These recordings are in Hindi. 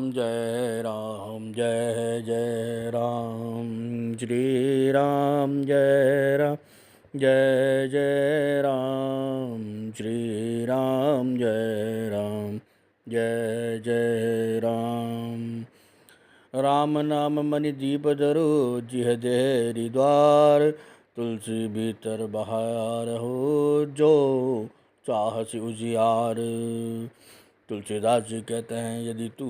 जय राम जय जय राम श्री राम जय राम जय जय राम श्री राम जय राम जय जय राम। राम नाम मनि दीप धरो जिह देहरि द्वार, तुलसी भीतर बहार हो जो चाहसी उजियार। तुलसीदास जी कहते हैं, यदि तू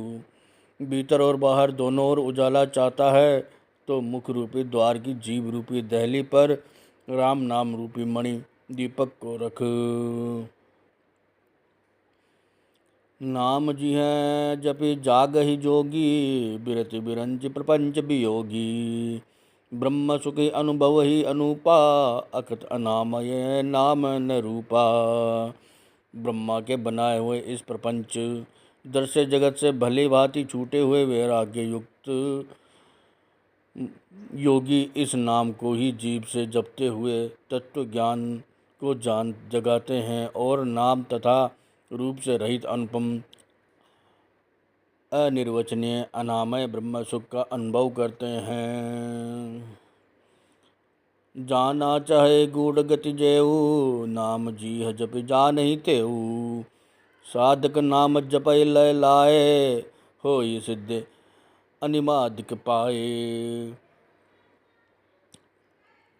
भीतर और बाहर दोनों ओर उजाला चाहता है तो मुख रूपी द्वार की जीव रूपी दहली पर राम नाम रूपी मणि दीपक को रख। नाम जी है जपि जागहि जोगी, बिरति बिरंच प्रपंच वियोगी। ब्रह्म सुखी अनुभव ही अनूपा, अखत अनामय नाम न रूपा। ब्रह्मा के बनाए हुए इस प्रपंच दृश्य जगत से भली भांति छूटे हुए वैराग्य युक्त योगी इस नाम को ही जीभ से जपते हुए तत्व ज्ञान को जान जगाते हैं और नाम तथा रूप से रहित अनुपम अनिर्वचनीय अनामय ब्रह्म सुख का अनुभव करते हैं। जाना चाहे गूढ़ गति जेऊ, नाम जी जप जानहि तेऊ। साधक नाम जपय लय लाए, होई सिद्ध अनिमादिक पाए।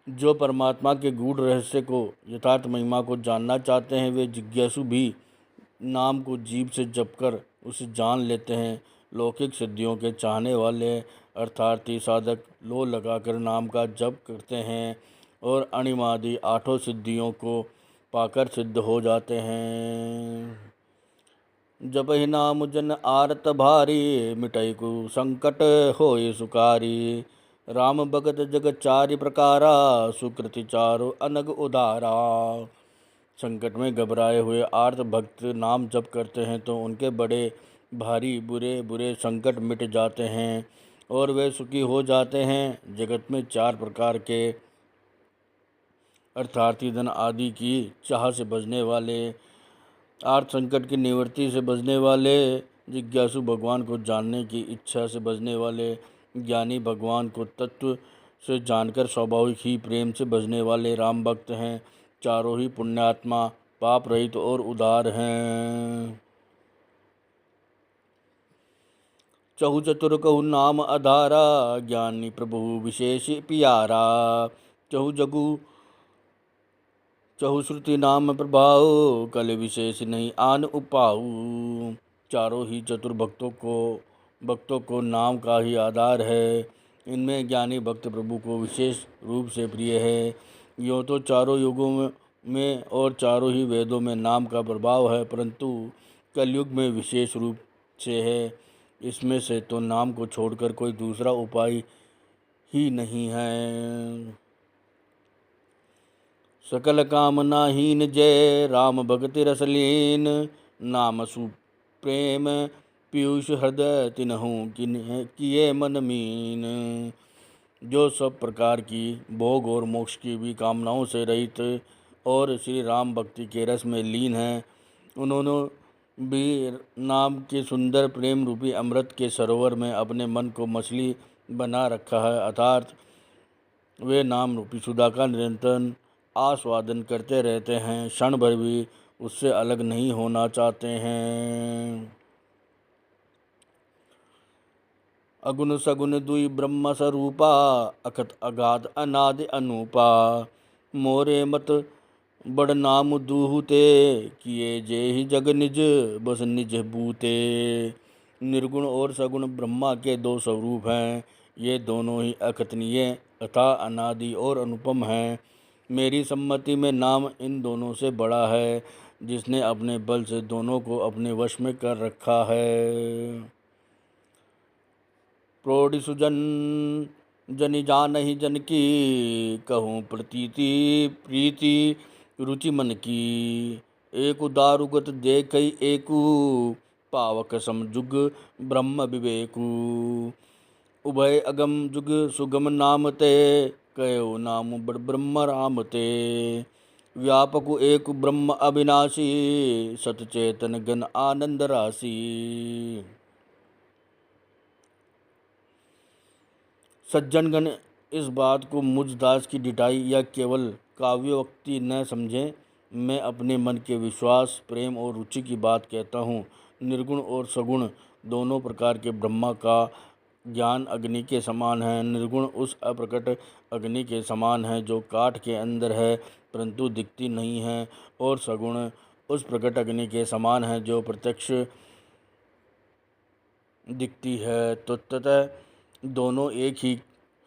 जो परमात्मा के गूढ़ रहस्य को यथार्थ महिमा को जानना चाहते हैं, वे जिज्ञासु भी नाम को जीभ से जपकर उसे जान लेते हैं। लौकिक सिद्धियों के चाहने वाले अर्थार्थी साधक लो लगाकर नाम का जप करते हैं और अणिमादि आठों सिद्धियों को पाकर सिद्ध हो जाते हैं। जब ही नाम जन आरत भारी, मिटई को संकट होय सुकारी। राम भगत जग चारि प्रकारा, सुकृति चारो अनग उदारा। संकट में घबराए हुए आर्त भक्त नाम जप करते हैं तो उनके बड़े भारी बुरे बुरे संकट मिट जाते हैं और वे सुखी हो जाते हैं। जगत में चार प्रकार के अर्थार्थी धन आदि की चाह से बचने वाले, आर्थ संकट की निवृत्ति से बचने वाले, जिज्ञासु भगवान को जानने की इच्छा से बचने वाले, ज्ञानी भगवान को तत्व से जानकर स्वाभाविक ही प्रेम से बचने वाले राम भक्त हैं। चारों ही पुण्यात्मा पाप रहित और उदार हैं। चहु चतुर कहु नाम आधारा, ज्ञानी प्रभु विशेष पियारा। चहु जगु चहु श्रुति नाम प्रभाव, कल विशेष नहीं आन उपाऊ। चारों ही चतुर भक्तों को नाम का ही आधार है। इनमें ज्ञानी भक्त प्रभु को विशेष रूप से प्रिय है। यूँ तो चारों युगों में और चारों ही वेदों में नाम का प्रभाव है, परंतु कलयुग में विशेष रूप से है। इसमें से तो नाम को छोड़कर कोई दूसरा उपाय ही नहीं है। सकल कामनाहीन जय, राम भगति रसलीन। नाम सुप्रेम पीयूष हृदय तिन्हु किए मन मीन। जो सब प्रकार की भोग और मोक्ष की भी कामनाओं से रहित और श्री राम भक्ति के रस में लीन हैं, उन्होंने भी नाम के सुंदर प्रेम रूपी अमृत के सरोवर में अपने मन को मछली बना रखा है। अर्थात वे नाम रूपी सुधा का निरंतर आस्वादन करते रहते हैं, क्षण भर भी उससे अलग नहीं होना चाहते हैं। अगुण सगुण दुई ब्रह्म स्वरूपा, अखत अगाध अनादि अनूपा। मोरे मत बड़ नाम दूहुते, किए जे ही जग निज बस निज बूते। निर्गुण और सगुण ब्रह्मा के दो स्वरूप हैं। ये दोनों ही अकथनीय तथा अनादि और अनुपम हैं। मेरी सम्मति में नाम इन दोनों से बड़ा है, जिसने अपने बल से दोनों को अपने वश में कर रखा है। प्रौढ़ सुजन जनि जानहि जन की, कहूँ प्रतीति प्रीति रुचि मन की। एक दारुगत देखई एकु, पावक समजुग ब्रह्म विवेकु। उभय अगम जुग सुगम नाम ते, कयो नाम बड़ ब्रह्म राम ते। व्यापक एक ब्रह्म अविनाशी, सत चेतन गण आनंद राशि। सज्जनगण इस बात को मुझ दास की डिठाई या केवल काव्योक्ति न समझें। मैं अपने मन के विश्वास, प्रेम और रुचि की बात कहता हूँ। निर्गुण और सगुण दोनों प्रकार के ब्रह्मा का ज्ञान अग्नि के समान है। निर्गुण उस अप्रकट अग्नि के समान है जो काठ के अंदर है परंतु दिखती नहीं है, और सगुण उस प्रकट अग्नि के समान है जो प्रत्यक्ष दिखती है। तो ततः दोनों एक ही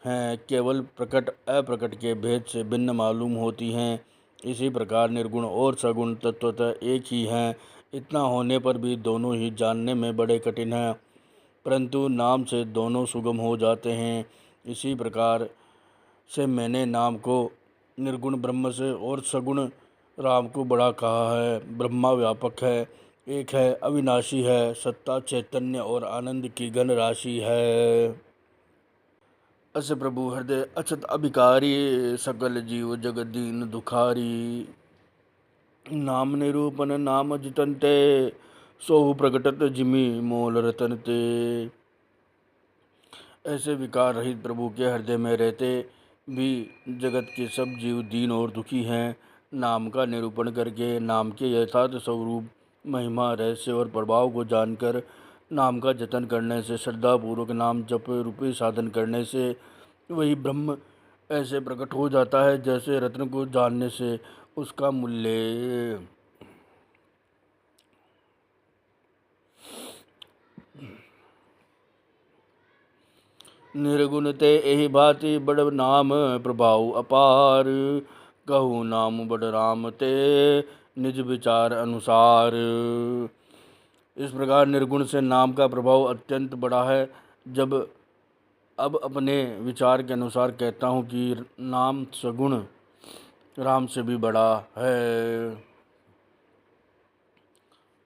हैं, केवल प्रकट अप्रकट के भेद से भिन्न मालूम होती हैं। इसी प्रकार निर्गुण और सगुण तत्वतः एक ही हैं। इतना होने पर भी दोनों ही जानने में बड़े कठिन हैं, परंतु नाम से दोनों सुगम हो जाते हैं। इसी प्रकार से मैंने नाम को निर्गुण ब्रह्म से और सगुण राम को बड़ा कहा है। ब्रह्मा व्यापक है, एक है, अविनाशी है, सत्ता, चैतन्य और आनंद की घन राशि है। अस प्रभु हृदय अछत अभिकारी, सकल जीव जगत दीन दुखारी। नाम निरूपन नाम जितनते, सोहु प्रकटत जिमि मोल रतन ते। ऐसे विकार रहित प्रभु के हृदय में रहते भी जगत के सब जीव दीन और दुखी हैं। नाम का निरूपण करके, नाम के यथार्थ स्वरूप, महिमा, रहस्य और प्रभाव को जानकर, नाम का जतन करने से, श्रद्धापूर्वक नाम जप रूपी साधन करने से वही ब्रह्म ऐसे प्रकट हो जाता है जैसे रत्न को जानने से उसका मूल्य। निर्गुण ते एहि भांति बड़ नाम प्रभाव अपार, कहूँ नाम बड़ राम ते निज विचार अनुसार। इस प्रकार निर्गुण से नाम का प्रभाव अत्यंत बड़ा है। जब अब अपने विचार के अनुसार कहता हूँ कि नाम सगुण राम से भी बड़ा है।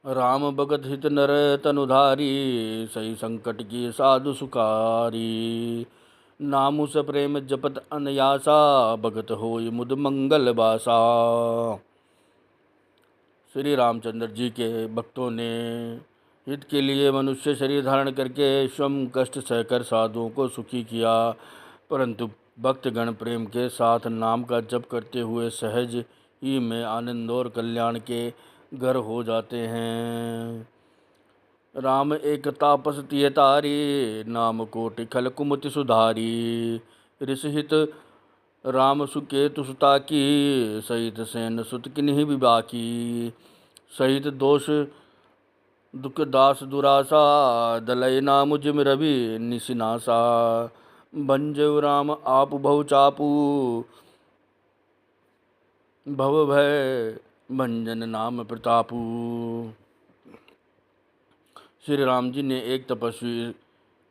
राम भगत हित नर तनुधारी, सही संकट की साधु सुखारी। नामु स प्रेम जपत अनयासा, भगत होय मुद मंगल बासा। श्री रामचंद्र जी के भक्तों ने हित के लिए मनुष्य शरीर धारण करके स्वयं कष्ट सहकर साधुओं को सुखी किया, परंतु भक्तगण प्रेम के साथ नाम का जप करते हुए सहज ही में आनंद और कल्याण के घर हो जाते हैं। राम एक तापस तिय तारी, नाम कोटि खल कुमति सुधारी। ऋषिहित राम सुकेतु सुता की, सहित सेन सुत किन्हि विबाकी। सहित दोष दुख दास दुरासा, दलय नाम जिम रवि निशिनासा। भंजउ राम आप भव चापू, भव भय भंजन नाम प्रतापू। श्री राम जी ने एक तपस्वी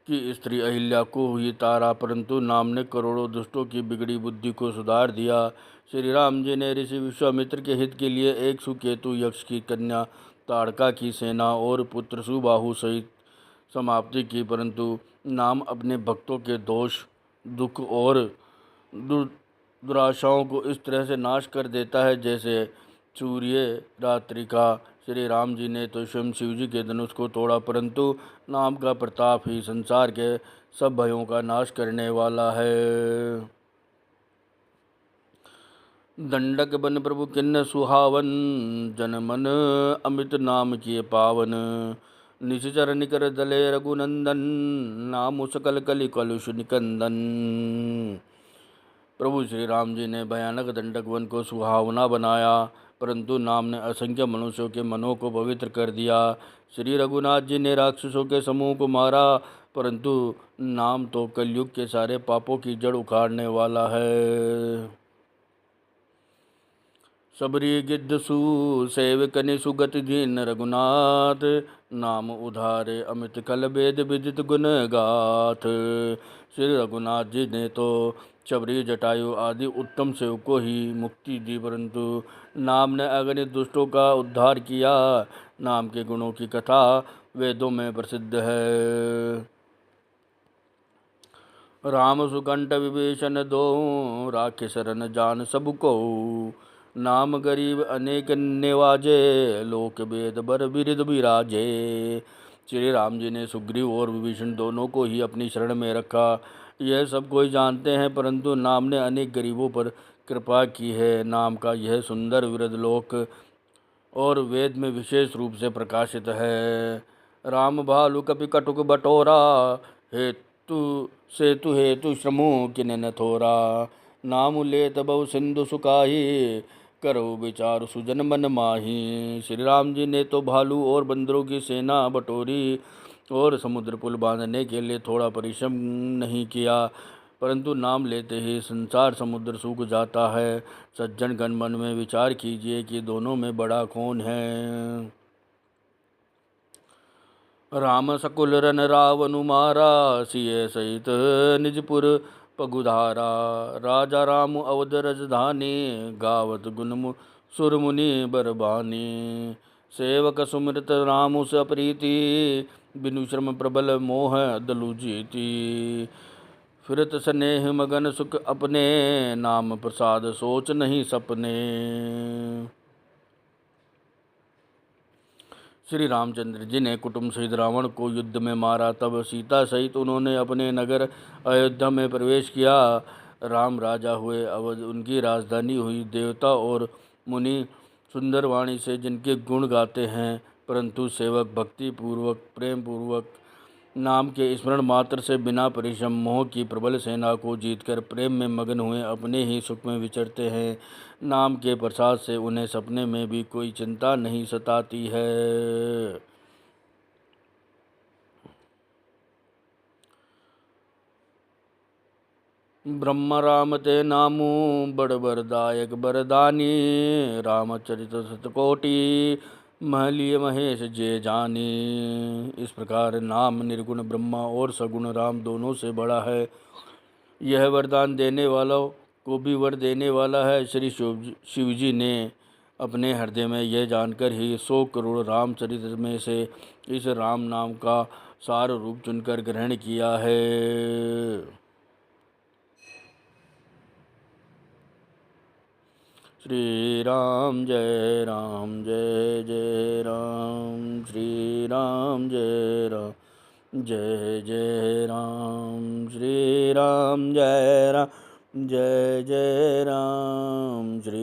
की स्त्री अहिल्या को ही तारा, परंतु नाम ने करोड़ों दुष्टों की बिगड़ी बुद्धि को सुधार दिया। श्री राम जी ने ऋषि विश्वामित्र के हित के लिए एक सुकेतु यक्ष की कन्या ताड़का की सेना और पुत्र सुबाहु सहित समाप्ति की, परंतु नाम अपने भक्तों के दोष, दुख और दुराशाओं को इस तरह से नाश कर देता है जैसे सूर्य रात्रि का। श्री राम जी ने तो स्वयं शिव जी के धनुष को तोड़ा, परंतु नाम का प्रताप ही संसार के सब भयों का नाश करने वाला है। दंडक बन प्रभु किन्न सुहावन, जन मन अमित नाम किए पावन। निश्चर निकर दले रघुनंदन, नाम सकल कलि कलुष निकंदन। प्रभु श्री राम जी ने भयानक दंडक वन को सुहावना बनाया, परंतु नाम ने असंख्य मनुष्यों के मनों को पवित्र कर दिया। श्री रघुनाथ जी ने राक्षसों के समूह को मारा, परंतु नाम तो कलयुग के सारे पापों की जड़ उखाड़ने वाला है। सबरी गिद्ध सु सेवकनि सुगति दीन रघुनाथ, नाम उधारे अमित कल वेद विदित गुण गाथ। श्री रघुनाथ जी ने तो शबरी, जटायु आदि उत्तम सेवकों ही मुक्ति दी, परंतु नाम ने अगणित दुष्टों का उद्धार किया। नाम के गुणों की कथा वेदों में प्रसिद्ध है। राम सुकंठ विभीषण दो, राखे शरण जान सबको। नाम गरीब अनेक निवाजे, लोक वेद बर बिरद बिराजे। श्री राम जी ने सुग्रीव और विभीषण दोनों को ही अपनी शरण में रखा। यह सब कोई जानते हैं, परंतु नाम ने अनेक गरीबों पर कृपा की है। नाम का यह सुंदर विरधलोक और वेद में विशेष रूप से प्रकाशित है। राम भालु कपि कटुक बटोरा, हेतु सेतु हेतु श्रमु किने थोरा। नाम लेत बहु सिंधु सुकाही, करो विचार सुजन मन माही। श्री राम जी ने तो भालू और बंदरों की सेना बटोरी और समुद्र पुल बांधने के लिए थोड़ा परिश्रम नहीं किया, परंतु नाम लेते ही संसार समुद्र सूख जाता है। सज्जन गण मन में विचार कीजिए कि दोनों में बड़ा कौन है। राम सकुल रन रावनु मारा, सिय सहित निजपुर पगुधारा। राजा राम अवध रजधानी, गावत गुण सुर मुनि बरबानी। सेवक सुमृत राम उस प्रीति, बिनु श्रम प्रबल मोह दलु जीती। फिरत स्नेह मगन सुख अपने, नाम प्रसाद सोच नहीं सपने। श्री रामचंद्र जी ने कुटुंब सहित रावण को युद्ध में मारा। तब सीता सहित उन्होंने अपने नगर अयोध्या में प्रवेश किया। राम राजा हुए, अवध उनकी राजधानी हुई। देवता और मुनि सुंदर वाणी से जिनके गुण गाते हैं, परंतु सेवक भक्ति पूर्वक प्रेम पूर्वक नाम के स्मरण मात्र से बिना परिश्रम मोह की प्रबल सेना को जीतकर प्रेम में मगन हुए अपने ही सुख में विचरते हैं। नाम के प्रसाद से उन्हें सपने में भी कोई चिंता नहीं सताती है। ब्रह्म राम ते नामु बड़ बरदायक बरदानी। रामचरित शतकोटि महलिय महेश जे जानी। इस प्रकार नाम निर्गुण ब्रह्मा और सगुण राम दोनों से बड़ा है। यह वरदान देने वालों को भी वर देने वाला है। श्री शिवजी ने अपने हृदय में यह जानकर ही 100 करोड़ रामचरित्र में से इस राम नाम का सार रूप चुनकर ग्रहण किया है। श्री राम जय राम जय जय राम। श्री राम जय राम जय जय राम। श्री राम जय राम जय जय राम। श्री